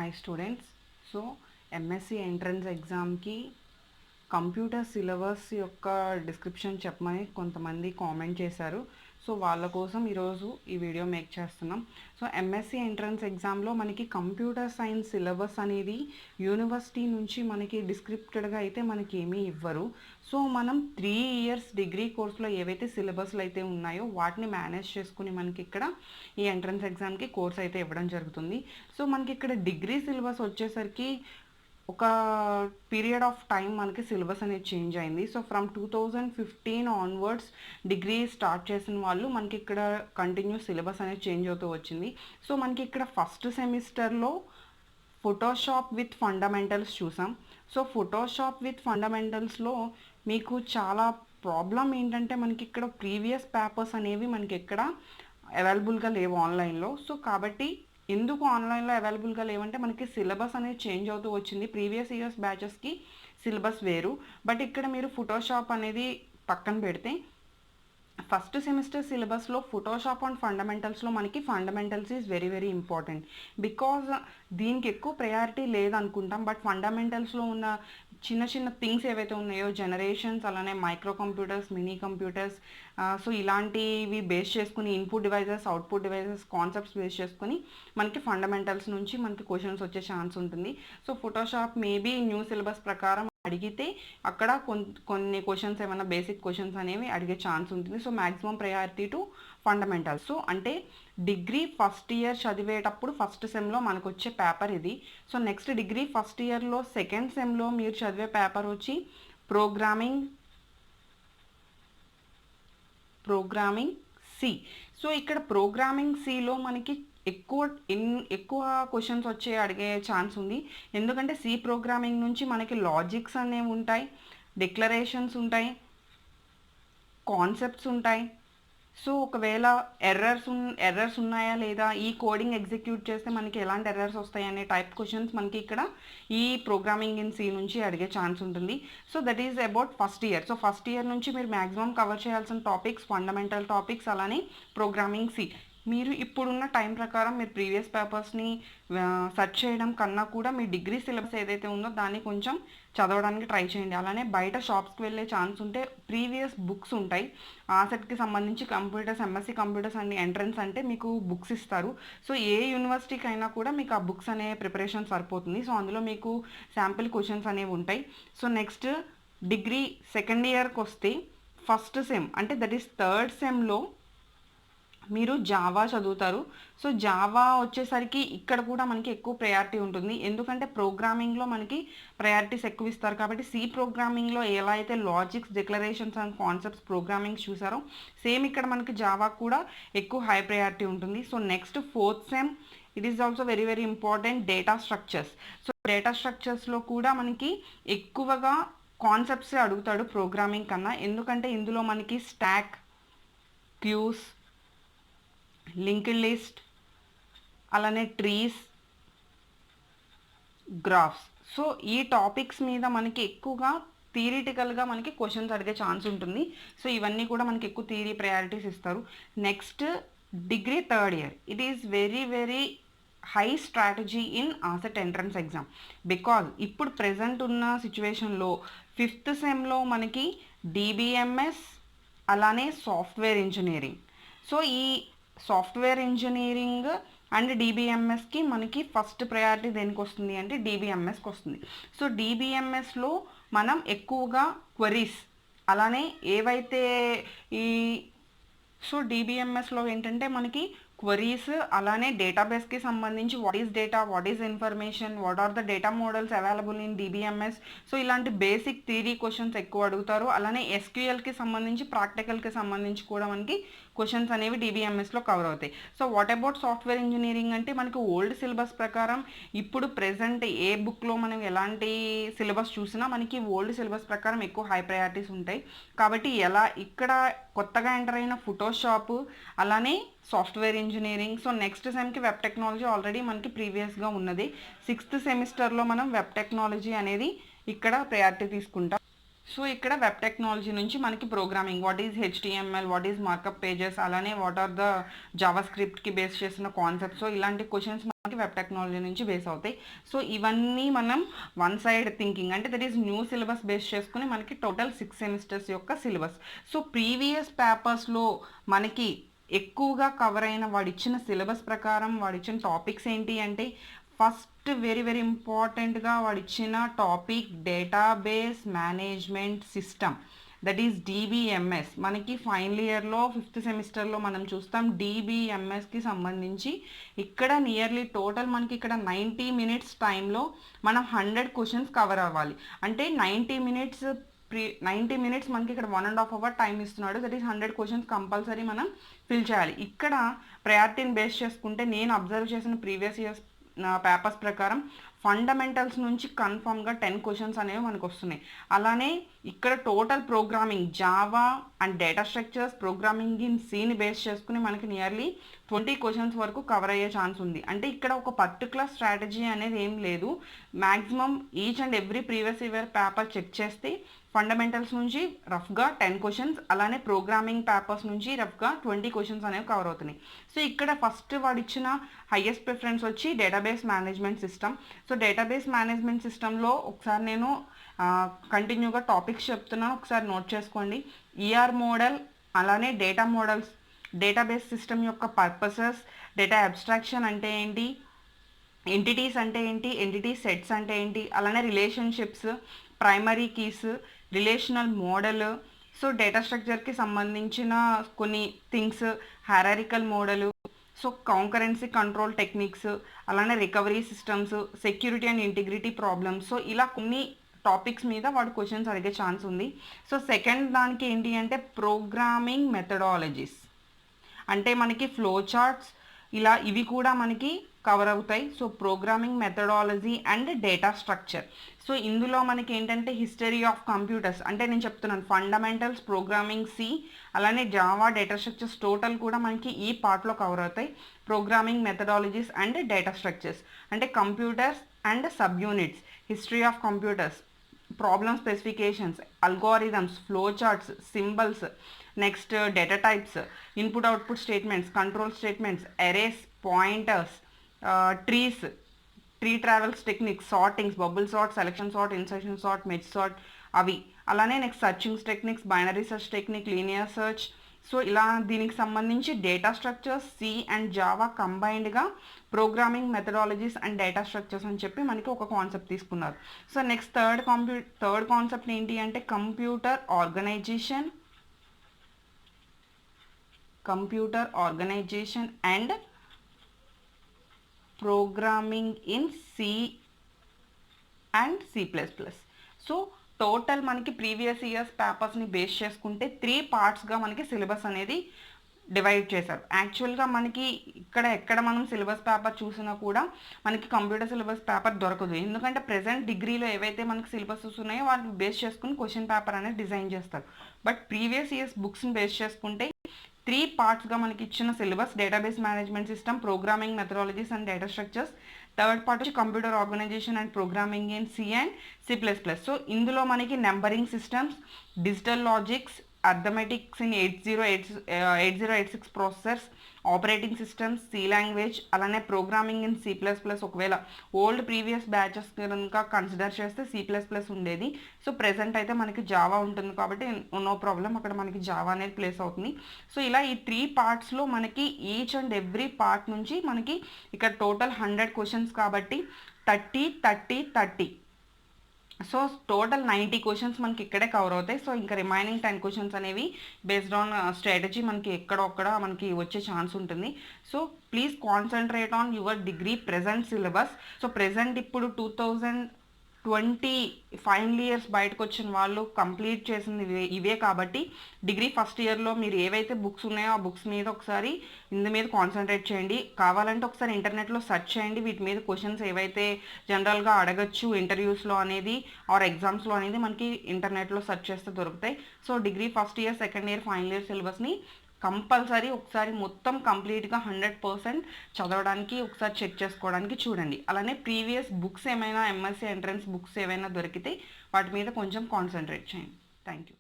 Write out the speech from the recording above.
Hi students. So MSc entrance ఎగ్జామ్కి computer syllabus యొక్క description చెప్పమని కొంతమంది కామెంట్ చేశారు. సో వాళ్ళ కోసం ఈరోజు ఈ వీడియో మేక్ చేస్తున్నాం. సో ఎంఎస్సి ఎంట్రన్స్ ఎగ్జామ్లో మనకి కంప్యూటర్ సైన్స్ సిలబస్ అనేది యూనివర్సిటీ నుంచి మనకి డిస్క్రిప్టెడ్గా అయితే మనకి ఏమీ ఇవ్వరు. సో మనం 3 ఇయర్స్ డిగ్రీ కోర్స్లో ఏవైతే సిలబస్లు అయితే ఉన్నాయో వాటిని మేనేజ్ చేసుకుని మనకి ఇక్కడ ఈ ఎంట్రన్స్ ఎగ్జామ్కి కోర్స్ అయితే ఇవ్వడం జరుగుతుంది. సో మనకి ఇక్కడ డిగ్రీ సిలబస్ వచ్చేసరికి ఒక పీరియడ్ ఆఫ్ టైం మనకి సిలబస్ అనేది చేంజ్ అయింది. So from 2015 onwards degree start చేసిన వాళ్ళు మనకి ఇక్కడ కంటిన్యూ సిలబస్ అనేది చేంజ్ అవుతూ వచ్చింది. సో మనకి ఇక్కడ ఫస్ట్ సెమిస్టర్లో ఫోటోషాప్ విత్ ఫండమెంటల్స్ చూసాం. సో ఫోటోషాప్ విత్ ఫండమెంటల్స్లో మీకు చాలా ప్రాబ్లం ఏంటంటే మనకి ఇక్కడ ప్రీవియస్ పేపర్స్ అనేవి మనకి ఇక్కడ అవైలబుల్గా లేవు ఆన్లైన్లో. సో కాబట్టి ఎందుకు ఆన్లైన్లో అవైలబుల్గా లేవంటే మనకి సిలబస్ అనేది చేంజ్ అవుతూ వచ్చింది. ప్రీవియస్ ఇయర్స్ బ్యాచెస్కి సిలబస్ వేరు, బట్ ఇక్కడ మీరు ఫోటోషాప్ అనేది పక్కన పెడితే ఫస్ట్ సెమిస్టర్ సిలబస్లో ఫోటోషాప్ అండ్ ఫండమెంటల్స్లో మనకి fundamentals is very very important. Because దీనికి ఎక్కువ ప్రయారిటీ లేదనుకుంటాం, బట్ ఫండమెంటల్స్లో ఉన్న చిన్న చిన్న థింగ్స్ ఏవైతే ఉన్నాయో జనరేషన్స్, అలానే micro computers, mini computers, so ఇలాంటివి బేస్ చేసుకుని input devices, output devices concepts base చేసుకుని మనకి ఫండమెంటల్స్ నుంచి మనకి క్వశ్చన్స్ వచ్చే ఛాన్స్ ఉంటుంది. So Photoshop maybe new syllabus ప్రకారం అడిగితే అక్కడ కొన్ని క్వశ్చన్స్ ఏమైనా బేసిక్ క్వశ్చన్స్ అనేవి అడిగే ఛాన్స్ ఉంటుంది. So maximum priority to fundamentals. So అంటే డిగ్రీ ఫస్ట్ ఇయర్ చదివేటప్పుడు ఫస్ట్ సెమ్లో మనకు వచ్చే పేపర్ ఇది. సో నెక్స్ట్ డిగ్రీ ఫస్ట్ ఇయర్లో సెకండ్ సెమ్లో మీరు చదివే పేపర్ వచ్చి ప్రోగ్రామింగ్ సి. సో ఇక్కడ ప్రోగ్రామింగ్ సిలో మనకి ఎక్కువ క్వశ్చన్స్ అడిగే ఛాన్స్ ఉంది. ఎందుకంటే సి ప్రోగ్రామింగ్ నుంచి మనకి లాజిక్స్ అనేవి ఉంటాయి, డిక్లరేషన్స్ ఉంటాయి, కాన్సెప్ట్స్ ఉంటాయి. సో ఒకవేళ ఎర్రర్స్ ఉన్నాయా లేదా, ఈ కోడింగ్ ఎగ్జిక్యూట్ చేస్తే మనకి ఎలాంటి ఎర్రర్స్ వస్తాయి అనే టైప్ క్వశ్చన్స్ మనకి ఇక్కడ ఈ ప్రోగ్రామింగ్ ఇన్ సి నుంచి అడిగే ఛాన్స్ ఉంటుంది. So that is about first year. So first year నుంచి మీరు మ్యాక్సిమం కవర్ చేయాల్సిన టాపిక్స్ ఫండమెంటల్ టాపిక్స్, అలానే ప్రోగ్రామింగ్ సి. మీరు ఇప్పుడున్న టైం ప్రకారం మీరు ప్రీవియస్ పేపర్స్ని సెర్చ్ చేయడం కన్నా కూడా మీ డిగ్రీ సిలబస్ ఏదైతే ఉందో దాన్ని కొంచెం చదవడానికి ట్రై చేయండి. అలానే బయట షాప్స్కి వెళ్ళే ఛాన్స్ ఉంటే ప్రీవియస్ బుక్స్ ఉంటాయి. ఆసెట్కి సంబంధించి computers, MSc computers and entrance అంటే మీకు బుక్స్ ఇస్తారు. సో ఏ యూనివర్సిటీకి అయినా కూడా మీకు ఆ బుక్స్ అనే ప్రిపరేషన్ సరిపోతుంది. సో అందులో మీకు శాంపిల్ క్వశ్చన్స్ అనేవి ఉంటాయి. సో నెక్స్ట్ డిగ్రీ సెకండ్ ఇయర్కి వస్తే ఫస్ట్ సెమ్ అంటే దట్ ఈస్ థర్డ్ సెమ్లో మీరు జావా చదువుతారు. సో జావా వచ్చేసరికి ఇక్కడ కూడా మనకి ఎక్కువ ప్రయారిటీ ఉంటుంది. ఎందుకంటే ప్రోగ్రామింగ్లో మనకి ప్రయారిటీస్ ఎక్కువ ఇస్తారు కాబట్టి సి ప్రోగ్రామింగ్లో ఎలా అయితే logics, declarations and concepts programming చూసారో సేమ్ ఇక్కడ మనకి జావా కూడా ఎక్కువ హై ప్రయారిటీ ఉంటుంది. So next fourth sem it is also very very important, data structures. So data స్ట్రక్చర్స్లో కూడా మనకి ఎక్కువగా కాన్సెప్ట్సే అడుగుతాడు ప్రోగ్రామింగ్ కన్నా. ఎందుకంటే ఇందులో మనకి స్టాక్, క్యూస్, లింక్డ్ లిస్ట్, అలానే ట్రీస్, గ్రాఫ్స్. సో ఈ టాపిక్స్ మీద మనకి ఎక్కువగా థియరిటికల్గా మనకి క్వశ్చన్స్ అడిగే ఛాన్స్ ఉంటుంది. సో ఇవన్నీ కూడా మనకి ఎక్కువ థియరీ ప్రయారిటీస్ ఇస్తారు. Next degree third year it is very very high strategy in asset entrance exam. Because ఇప్పుడు ప్రెజెంట్ ఉన్న సిచ్యువేషన్లో ఫిఫ్త్ సెమ్లో మనకి డిబిఎంఎస్, అలానే సాఫ్ట్వేర్ ఇంజనీరింగ్. సో ఈ సాఫ్ట్వేర్ ఇంజనీరింగ్ అండ్ డిబిఎంఎస్కి మనకి ఫస్ట్ ప్రయారిటీ దేనికి వస్తుంది అంటే డిబిఎంఎస్కి వస్తుంది. సో డిబిఎంఎస్లో మనం ఎక్కువగా క్వరీస్, అలానే ఏవైతే సో డిబిఎంఎస్లో ఏంటంటే మనకి క్వరీస్, అలానే డేటాబేస్కి సంబంధించి what is data, what is information, what are the data models available in DBMS. So ఇలాంటి బేసిక్ థియరీ క్వశ్చన్స్ ఎక్కువ అడుగుతారు. అలానే ఎస్క్యూఎల్కి సంబంధించి, ప్రాక్టికల్కి సంబంధించి కూడా మనకి క్వశ్చన్స్ అనేవి డిబిఎంఎస్లో కవర్ అవుతాయి. So what about software engineering అంటే మనకి ఓల్డ్ సిలబస్ ప్రకారం ఇప్పుడు ప్రెజెంట్ ఏ బుక్లో మనం ఎలాంటి సిలబస్ చూసినా మనకి ఓల్డ్ సిలబస్ ప్రకారం ఎక్కువ హై ప్రయారిటీస్ ఉంటాయి. కాబట్టి ఇక్కడ కొత్తగా ఎంటర్ అయిన ఫోటోషాప్, అలానే సాఫ్ట్వేర్ ఇంజనీరింగ్. సో నెక్స్ట్ సెమ్కి వెబ్ టెక్నాలజీ ఆల్రెడీ మనకి ప్రీవియస్గా ఉన్నది. సిక్స్త్ సెమిస్టర్లో మనం వెబ్ టెక్నాలజీ అనేది ఇక్కడ ప్రయారిటీ తీసుకుంటాం. సో ఇక్కడ వెబ్ టెక్నాలజీ నుంచి మనకి programming, what is HTML, what is markup pages, అలానే వాట్ ఆర్ ద జావా స్క్రిప్ట్కి బేస్ చేసిన కాన్సెప్ట్స్. సో ఇలాంటి క్వశ్చన్స్ మనకి వెబ్ టెక్నాలజీ నుంచి బేస్ అవుతాయి. సో ఇవన్నీ మనం వన్ సైడ్ థింకింగ్, అంటే that is new syllabus base చేసుకుని మనకి టోటల్ 6 సెమిస్టర్స్ యొక్క సిలబస్. సో ప్రీవియస్ పేపర్స్లో మనకి ఎక్కువగా కవర్ అయిన వాడిచ్చిన సిలబస్ ప్రకారం వాడిచ్చిన టాపిక్స్ ఏంటి అంటే, ఫస్ట్ వెరీ వెరీ ఇంపార్టెంట్గా వాడిచ్చిన topic database management system, that is DBMS. మనకి ఫైనల్ ఇయర్లో 5th సెమిస్టర్లో మనం చూస్తాం డిబిఎంఎస్కి సంబంధించి. ఇక్కడ నియర్లీ టోటల్ మనకి ఇక్కడ 90 మినిట్స్ టైంలో మనం 100 క్వశ్చన్స్ కవర్ అవ్వాలి. అంటే 90 మినిట్స్ మనకి ఇక్కడ 1.5 అవర్ టైం ఇస్తున్నాడు. దట్ ఈస్ 100 క్వశ్చన్స్ కంపల్సరీ మనం ఫిల్ చేయాలి. ఇక్కడ ప్రయారిటీని బేస్ చేసుకుంటే నేను అబ్జర్వ్ చేసిన ప్రీవియస్ ఇయర్స్ పేపర్స్ ప్రకారం ఫండమెంటల్స్ నుంచి కన్ఫామ్గా 10 క్వశ్చన్స్ అనేవి మనకు వస్తున్నాయి. అలానే ఇక్కడ total programming Java and data structures, programming in సీని బేస్ చేసుకుని మనకి నియర్లీ 20 క్వశ్చన్స్ వరకు కవర్ అయ్యే ఛాన్స్ ఉంది. అంటే ఇక్కడ ఒక పర్టికులర్ స్ట్రాటజీ అనేది ఏం లేదు. Maximum each and every previous year paper check చేస్తే ఫండమెంటల్స్ నుంచి రఫ్గా 10 క్వశ్చన్స్, అలానే ప్రోగ్రామింగ్ పేపర్స్ నుంచి రఫ్గా 20 క్వశ్చన్స్ అనేవి కవర్ అవుతున్నాయి. సో ఇక్కడ ఫస్ట్ వాడిచ్చిన హైయెస్ట్ ప్రిఫరెన్స్ వచ్చి database management system. So database management సిస్టంలో ఒకసారి నేను కంటిన్యూగా టాపిక్స్ చెప్తున్నాను, ఒకసారి నోట్ చేసుకోండి. ఈఆర్ మోడల్, అలానే డేటా మోడల్స్, డేటాబేస్ సిస్టమ్ యొక్క పర్పసెస్, డేటా అబ్స్ట్రాక్షన్ అంటే ఏంటి, ఎంటిటీస్ అంటే ఏంటి, ఎంటిటీ సెట్స్ అంటే ఏంటి, అలానే relationships, primary keys, relational model, so data స్ట్రక్చర్కి సంబంధించిన కొన్ని things, hierarchical model, so concurrency control techniques, అలానే recovery systems, security and integrity problems. So ఇలా కొన్ని టాపిక్స్ మీద వాడు క్వశ్చన్స్ అడిగే ఛాన్స్ ఉంది. సో సెకండ్ దానికి ఏంటి అంటే ప్రోగ్రామింగ్ మెథడాలజీస్, అంటే మనకి ఫ్లో చార్ట్స్, ఇలా ఇవి కూడా మనకి కవర్ అవుతాయి. So programming methodology and data structure. So ఇందులో మనకి ఏంటంటే హిస్టరీ ఆఫ్ కంప్యూటర్స్, అంటే నేను చెప్తున్నాను ఫండమెంటల్స్, ప్రోగ్రామింగ్ సి, అలానే జావా, డేటా స్ట్రక్చర్స్ టోటల్ కూడా మనకి ఈ పార్ట్లో కవర్ అవుతాయి. Programming methodologies and data structures అంటే computers and sub units, history of computers, problem specifications, algorithms, flow charts, symbols, next data types, input output statements, control statements, arrays, pointers, trees, tree travels techniques, sortings, bubble sort, selection sort, insertion sort, merge sort అవి. అలానే next searchings techniques, binary search technique, linear search. So ఇలా దీనికి సంబంధించి data structures, C and Java కంబైన్డ్గా programming methodologies and data structures అని చెప్పి మనకి ఒక కాన్సెప్ట్ తీసుకున్నారు. సో నెక్స్ట్ థర్డ్ కాన్సెప్ట్ ఏంటి అంటే computer organisation and programming in C and C++. So total మనకి ప్రీవియస్ ఇయర్స్ పేపర్స్ని బేస్ చేసుకుంటే 3 పార్ట్స్గా మనకి సిలబస్ అనేది డివైడ్ చేశారు. యాక్చువల్గా మనకి ఎక్కడ మనం సిలబస్ పేపర్ చూసినా కూడా మనకి కంప్యూటర్ సిలబస్ పేపర్ దొరకదు. ఎందుకంటే ప్రజెంట్ డిగ్రీలో ఏవైతే మనకి సిలబసెస్ ఉన్నాయో వాటిని బేస్ చేసుకుని క్వశ్చన్ పేపర్ అనేది డిజైన్ చేస్తారు. బట్ ప్రీవియస్ ఇయర్స్ బుక్స్ని బేస్ చేసుకుంటే 3 పార్ట్స్గా మనకి ఇచ్చిన syllabus database management system, programming methodologies and data structures. Third part వచ్చి computer organisation and programming in C and C++. So ఇందులో మనకి numbering systems, digital logics, arithmetics in 8086 processors, operating systems, C language, అలానే programming in C++. ఒకవేళ old previous batches కనుక consider చేస్తే C++ ఉండేది. So present అయితే మనకి జావా ఉంటుంది కాబట్టి నో ప్రాబ్లం, అక్కడ మనకి జావా అనేది ప్లేస్ అవుతుంది. సో ఇలా ఈ 3 పార్ట్స్లో మనకి ఈచ్ అండ్ ఎవ్రీ పార్ట్ నుంచి మనకి ఇక్కడ టోటల్ 100 క్వశ్చన్స్ కాబట్టి 30. సో టోటల్ 90 క్వశ్చన్స్ మనకి ఇక్కడే కవర్ అవుతాయి. సో ఇంకా రిమైనింగ్ 10 క్వశ్చన్స్ అనేవి బేస్డ్ ఆన్ స్ట్రాటజీ మనకి ఎక్కడొక్కడ మనకి వచ్చే ఛాన్స్ ఉంటుంది. So please concentrate on your degree present syllabus. So present ఇప్పుడు 2020 ఫైనల్ ఇయర్స్ బయటకు వచ్చిన వాళ్ళు కంప్లీట్ చేసింది ఇవే కాబట్టి డిగ్రీ ఫస్ట్ ఇయర్లో మీరు ఏవైతే బుక్స్ ఉన్నాయో ఆ బుక్స్ మీద ఒకసారి ఇందు మీద కాన్సన్ట్రేట్ చేయండి. కావాలంటే ఒకసారి ఇంటర్నెట్లో సెర్చ్ చేయండి, వీటి మీద క్వశ్చన్స్ ఏవైతే జనరల్గా అడగచ్చు ఇంటర్వ్యూస్లో అనేది ఆర్ ఎగ్జామ్స్లో అనేది మనకి ఇంటర్నెట్లో సెర్చ్ చేస్తే దొరుకుతాయి. So degree first year, second year, final year సిలబస్ని కంపల్సరీ ఒకసారి మొత్తం కంప్లీట్గా 100% చదవడానికి ఒకసారి చెక్ చేసుకోవడానికి చూడండి. అలానే ప్రీవియస్ బుక్స్ ఏమైనా ఎంఎస్సి ఎంట్రన్స్ బుక్స్ ఏవైనా దొరికితే వాటి మీద కొంచెం కాన్సన్ట్రేట్ చేయండి. Thank you.